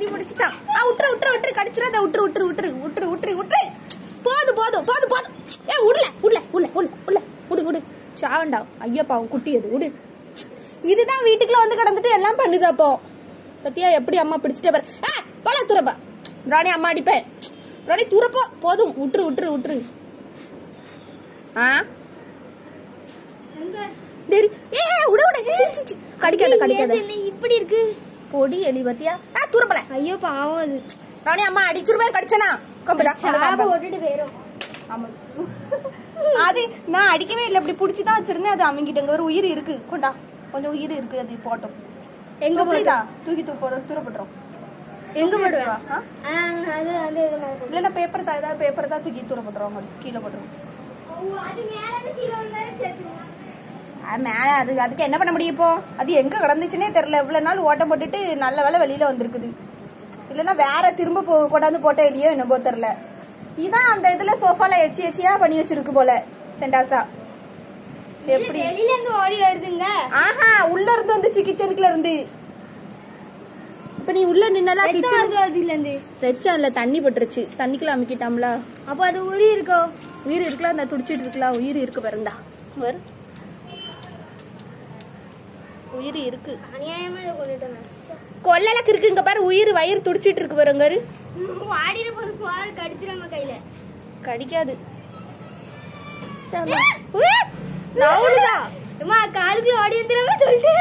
கட்டி முடிச்சிட்டான். விட்டுரு விட்டுரு விட்டுரு கடிச்சிடாத. விட்டுரு விட்டுரு விட்டுரு விட்டுரு விட்டுரு விட்டுரு. போதும் போதும் போதும் போதும். உள்ள உள்ள உள்ள உள்ள உள்ள விடு விடு. சாவண்டா. ஐயப்பா குட்டி அது விடு. இதுதான் வீட்டுக்குள்ள வந்து கிடந்துட்டு எல்லாம் பண்ணுது. அப்போ பத்தியா எப்படி அம்மா பிடிச்சிட்டே பாரு. போல துறப்பா ராணி. அம்மா அடிப்பேன். ராணி துறப்போ. போதும் விட்டுரு விட்டுரு விட்டுரு. கடிக்காத கடிக்காத. இப்படி இருக்கு பொடி எலி பத்தியா. துறப்பல. ஐயோ பாவம் அது. ராணி அம்மா அடிச்சுருவேன் கடிச்சனா. அது நான் அடிக்கவே இல்லை. இப்படி புடிச்சுதான் வச்சிருந்தேன். அது அவங்கிட்ட ஒரு உயிர் இருக்கு. கொண்டா கொஞ்சம் உயிர் இருக்கு. அது போட்டோம். எங்க போயிதா தூக்கி தூரப்பட்டுரும். எங்க போடுவா? இல்ல பேப்பர் தான். ஏதாவது பேப்பர் தான் தூக்கி தூரப்பட்டுருவாங்க. கீழே போட்டுரும். மேல அதுக்கு என்ன பண்ண முடியும் இப்போ? அது எங்க கிடந்துச்சுன்னே தெரியல. இவ்வளவு நாள் ஓட்டம் போட்டுட்டு நல்ல வேலை வெளியில வந்திருக்குது. இல்லன்னா வேற திரும்ப கொண்டாந்து போட்ட இல்லையோ என்னமோ தெரியல. இதான் அந்த இதுல சோஃபால எச்சி எச்சியா பண்ணி வச்சிருக்கு போல சென்டாசா. எப்படி வெளியில இருந்து ஓடி வருதுங்க? ஆஹா உள்ள இருந்து வந்துச்சு. கிச்சனுக்குள்ள இருந்து. இப்ப நீ உள்ள நின்னலா கிச்சன்ல தண்ணி பட்டுருச்சு. தண்ணிக்குள்ள அமுக்கிட்டாம்ல. அப்ப அது உயிர் இருக்கோ? உயிர் இருக்கலாம். அந்த துடிச்சிட்டு இருக்கலாம். உயிர் இருக்கு பாருங்கடா. வரு உயிர் இருக்கு. அநியாயமா இத கொண்டுட்டேன். கொல்லலக்கு இருக்கு. இங்க பாரு உயிர் வயிறு துடிச்சிட்டு இருக்கு பாருங்க. வாடிற போது பால் கடிச்சிராம கையில. கடிக்காது. நவுடுதா. அம்மா காலுக்குள்ள ஓடி வந்துராம சொல்லிட்டு.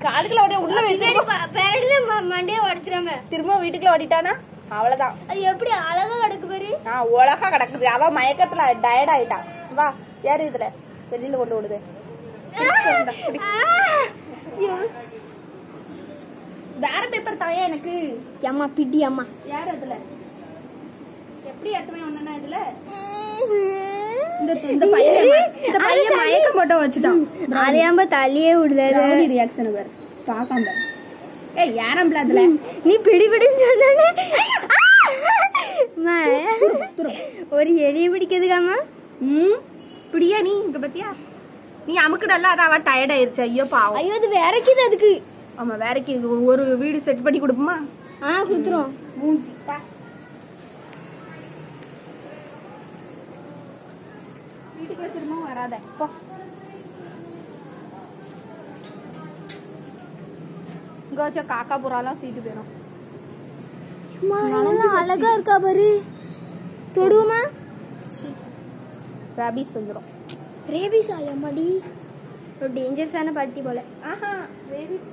காலுக்குள்ள ஓடி உள்ள வெச்சிரு. பேரடில மண்டைய உடைச்சிராம. திரும்ப வீட்டுக்குள்ள ஓடிட்டானா அவ்வளவுதான். அது எப்படி அழகா கிடக்கு பாரு. உலகா கிடக்குது. அவ மயக்கத்துல டயர்ட் ஆயிட்டா. வா யாரு இதுல வெளியில கொண்டு விடுது. வேற பேப்பர் தாயா எனக்கு. அம்மா பிடி அம்மா. யார் அதுல எப்படி எத்தனை ஒண்ணுனா இதுல இந்த பையன் மயக்கம் போட்டு வச்சுட்டான். அதையாம தள்ளியே விடுதாரு. ரியாக்ஷன் வேற பாக்காம. ஏய் யாரம்ல அதுல நீ பிடி பிடின்னு சொன்னானே. ஒரு எலிய பிடிக்கிறதுக்காமா? பிடியா நீ இங்க பத்தியா. நீ அமுக்குடல்ல. அது அவ டயர்ட் ஆயிருச்சு. ஐயோ பாவம். ஐயோ அது வேறக்குது அதுக்கு. ஆமா வேறக்கு ஒரு வீடு செட் பண்ணி கொடுப்போமா? கொடுத்துரும். மூஞ்சி வீட்டுக்குள்ள திரும்ப வராத போ. இங்க வச்ச காக்கா புறாலாம் தூக்கிட்டு போயிடும். அழகா இருக்கா பாரு. தொடுமா? ரேபிஸ் வந்துடும். ரேபிஸ் ஆயாமாடி. ஒரு டேஞ்சரஸான பட்டி போல. ரேபிஸ்